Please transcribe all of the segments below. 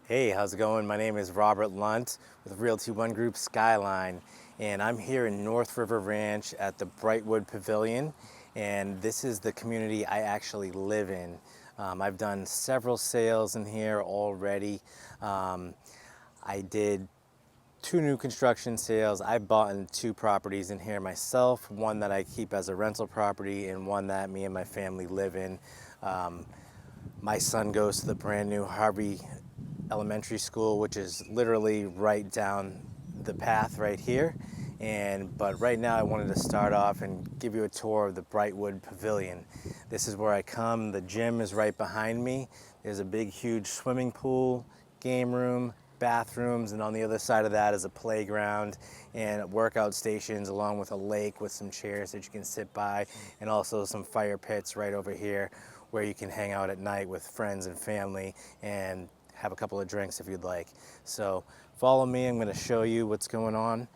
Hey, how's it going? My name is Robert Lunt with Realty ONE Group Skyline, and I'm here in North River Ranch at the BRIGHTWOOD Pavilion, and this is the community I actually live in. I've done several sales in here already. I did two new construction sales. I bought in two properties in here myself, one that I keep as a rental property and one that me and my family live in. My son goes to the brand new Harvey Elementary School, which is literally right down the path right here. But right now I wanted to start off and give you a tour of the BRIGHTWOOD Pavilion. This is where I come. The gym is right behind me. There's a big, huge swimming pool, game room, bathrooms, and on the other side of that is a playground and workout stations along with a lake with some chairs that you can sit by, and also some fire pits right over here where you can hang out at night with friends and family and have a couple of drinks if you'd like. So follow me, I'm going to show you what's going on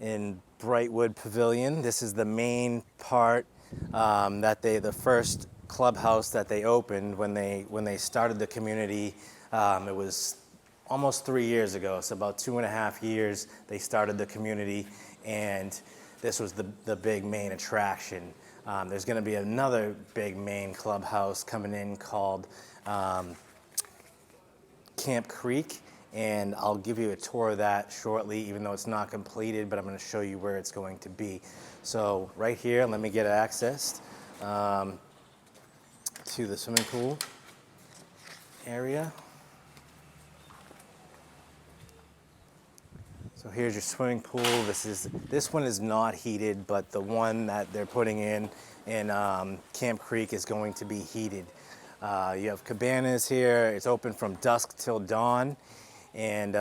in BRIGHTWOOD Pavilion. This is the main part the first clubhouse that they opened when they started the community. It was almost 3 years ago, so about 2.5 years they started the community, and this was the big main attraction. There's going to be another big main clubhouse coming in called Camp Creek, and I'll give you a tour of that shortly, even though it's not completed, but I'm going to show you where it's going to be. So right here, let me get access to the swimming pool area. So here's your swimming pool. This one is not heated, but the one that they're putting in Camp Creek is going to be heated. You have cabanas here. It's open from dusk till dawn, and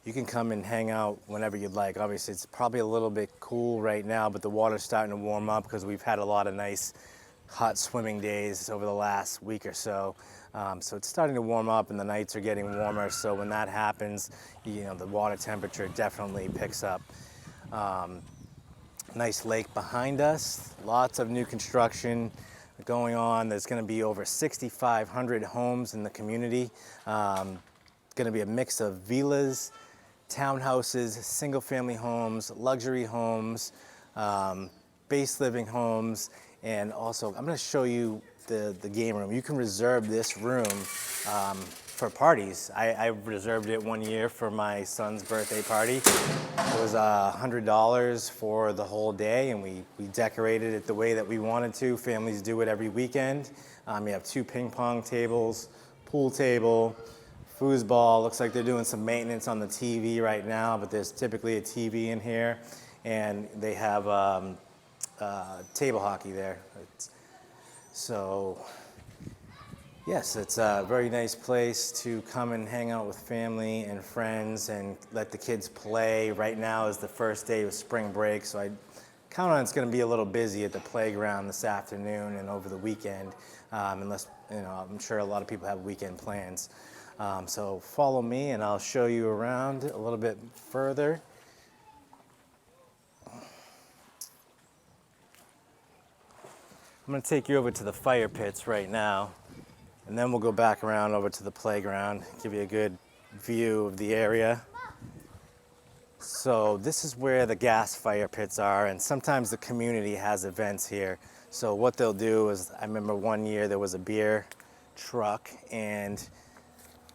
you can come and hang out whenever you'd like. Obviously, it's probably a little bit cool right now, but the water's starting to warm up because we've had a lot of nice hot swimming days over the last week or so. So it's starting to warm up and the nights are getting warmer. So when that happens, the water temperature definitely picks up. Nice lake behind us. Lots of new construction going on. There's going to be over 6,500 homes in the community. Going to be a mix of villas, townhouses, single-family homes, luxury homes, base living homes, and also I'm going to show you the game room. You can reserve this room for parties. I reserved it 1 year for my son's birthday party. It was $100 for the whole day, and we decorated it the way that we wanted to. Families do it every weekend. You have 2 ping pong tables, pool table, foosball. Looks like they're doing some maintenance on the TV right now, but there's typically a TV in here, and they have table hockey there. So yes, it's a very nice place to come and hang out with family and friends and let the kids play. Right now is the first day of spring break, so I count on it's going to be a little busy at the playground this afternoon and over the weekend, unless, I'm sure a lot of people have weekend plans. So follow me and I'll show you around a little bit further. I'm going to take you over to the fire pits right now, and then we'll go back around over to the playground, give you a good view of the area. So this is where the gas fire pits are, and sometimes the community has events here. So what they'll do is, I remember 1 year there was a beer truck, and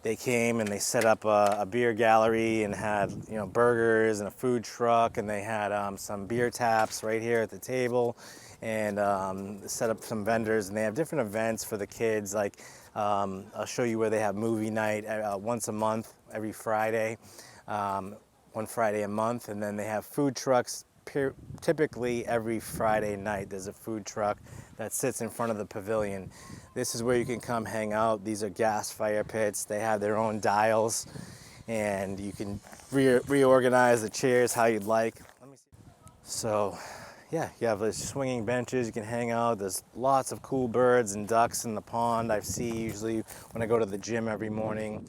they came and they set up a beer gallery and had burgers and a food truck, and they had some beer taps right here at the table, and set up some vendors, and they have different events for the kids. Like I'll show you where they have movie night once a month, every Friday, one Friday a month, and then they have food trucks. Typically every Friday night there's a food truck that sits in front of the pavilion. This is where you can come hang out. These are gas fire pits. They have their own dials, and you can reorganize the chairs how you'd like. So yeah, you have these swinging benches. You can hang out. There's lots of cool birds and ducks in the pond I see usually when I go to the gym every morning.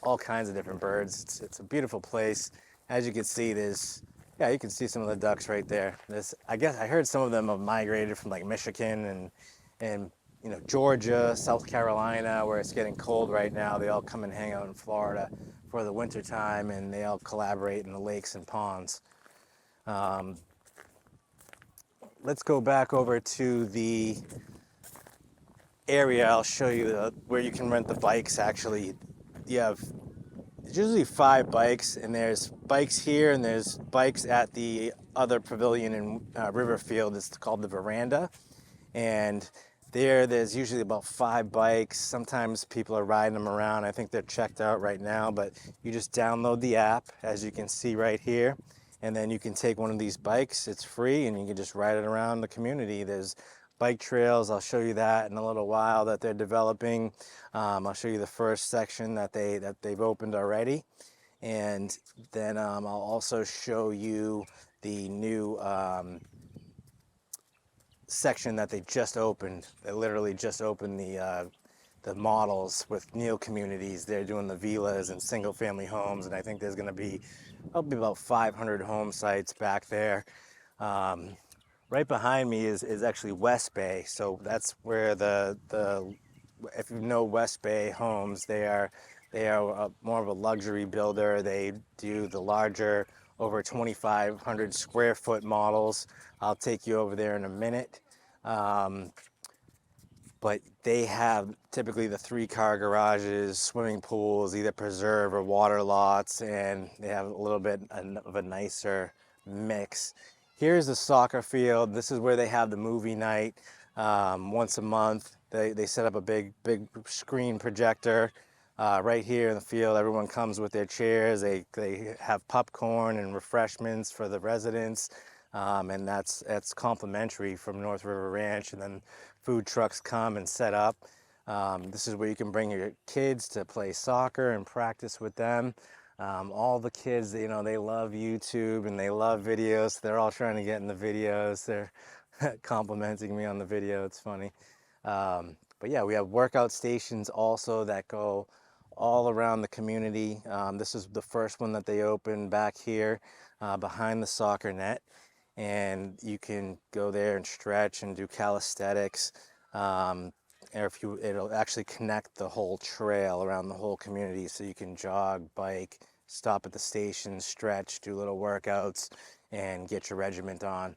All kinds of different birds. It's a beautiful place. As you can see, you can see some of the ducks right there. I guess I heard some of them have migrated from like Michigan and Georgia, South Carolina, where it's getting cold right now. They all come and hang out in Florida for the winter time, and they all collaborate in the lakes and ponds. Let's go back over to the area. I'll show you where you can rent the bikes. Actually, you have usually 5 bikes, and there's bikes here, and there's bikes at the other pavilion in Riverfield. It's called the Veranda, and there's usually about 5 bikes. Sometimes people are riding them around. I think they're checked out right now, but you just download the app, as you can see right here, and then you can take one of these bikes. It's free, and you can just ride it around the community. There's bike trails. I'll show you that in a little while that they're developing. I'll show you the first section that they've opened already, and then I'll also show you the new section that they just opened. They literally just opened the models with Neil communities. They're doing the villas and single family homes, and I think there's going to be probably about 500 home sites back there. Right behind me is actually West Bay, so that's where if you know West Bay Homes, they are more of a luxury builder. They do the larger, over 2,500 square foot models. I'll take you over there in a minute. But they have typically the 3-car garages, swimming pools, either preserve or water lots, and they have a little bit of a nicer mix. Here's the soccer field. This is where they have the movie night once a month. They set up a big screen projector right here in the field. Everyone comes with their chairs. They have popcorn and refreshments for the residents, and that's complimentary from North River Ranch. And then food trucks come and set up. This is where you can bring your kids to play soccer and practice with them. All the kids, they love YouTube and they love videos. They're all trying to get in the videos. They're complimenting me on the video. It's funny. But yeah, we have workout stations also that go all around the community. This is the first one that they opened back here behind the soccer net. And you can go there and stretch and do calisthenics. It'll actually connect the whole trail around the whole community, so you can jog, bike, stop at the station, stretch, do little workouts, and get your regiment on.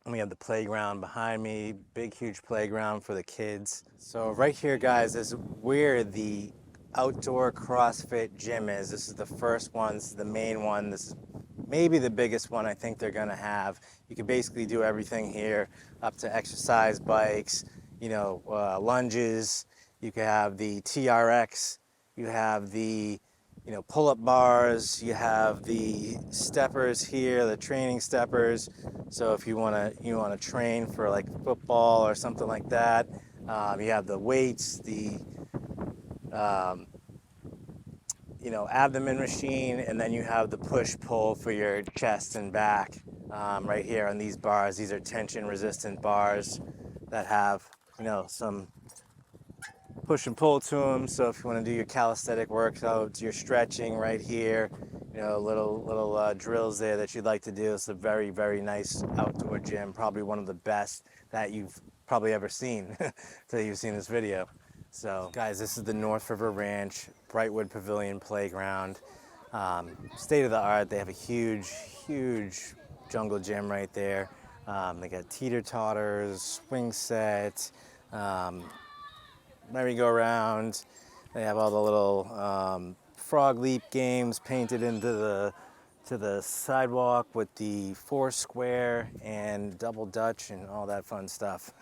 We have the playground behind me, big, huge playground for the kids. So right here, guys, is where the outdoor CrossFit gym is. This is the first one. This is the main one. This is maybe the biggest one I think they're gonna have. You can basically do everything here, up to exercise bikes, lunges. You can have the TRX. You have the pull-up bars. You have the steppers here, the training steppers. So if you wanna train for like football or something like that, you have the weights, the abdomen machine, and then you have the push-pull for your chest and back right here on these bars. These are tension-resistant bars that have some push and pull to them. So if you want to do your calisthenic workouts, your stretching right here, little drills there that you'd like to do. It's a very, very nice outdoor gym, probably one of the best that you've probably ever seen until you've seen this video. So guys, this is the North River Ranch BRIGHTWOOD Pavilion Playground. State of the art. They have a huge jungle gym right there. They got teeter-totters, swing set, merry-go-round. They have all the little frog leap games painted into the sidewalk with the 4 square and double dutch and all that fun stuff.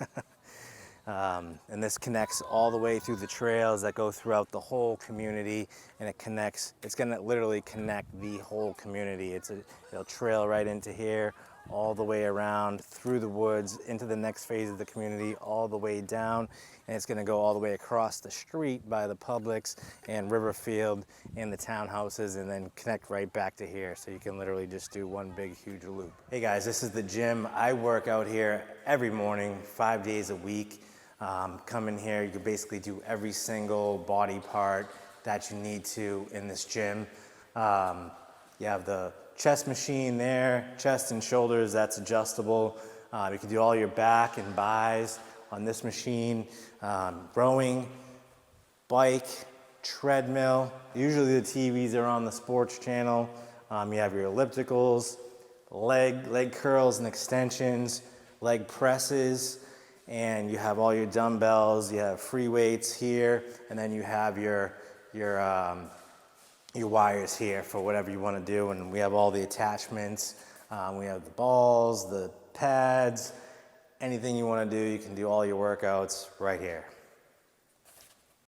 And this connects all the way through the trails that go throughout the whole community, and it's gonna literally connect the whole community. It'll trail right into here, all the way around, through the woods, into the next phase of the community, all the way down, and it's gonna go all the way across the street by the Publix and Riverfield and the townhouses, and then connect right back to here. So you can literally just do one big, huge loop. Hey guys, this is the gym. I work out here every morning, 5 days a week. Come in here, you can basically do every single body part that you need to in this gym. You have the chest machine there, chest and shoulders, that's adjustable. You can do all your back and buys, on this machine, rowing, bike, treadmill. Usually the TVs are on the sports channel. You have your ellipticals, leg curls and extensions, leg presses, and you have all your dumbbells. You have free weights here, and then you have your wires here for whatever you want to do. And we have all the attachments. We have the balls, the pads, anything you want to do. You can do all your workouts right here.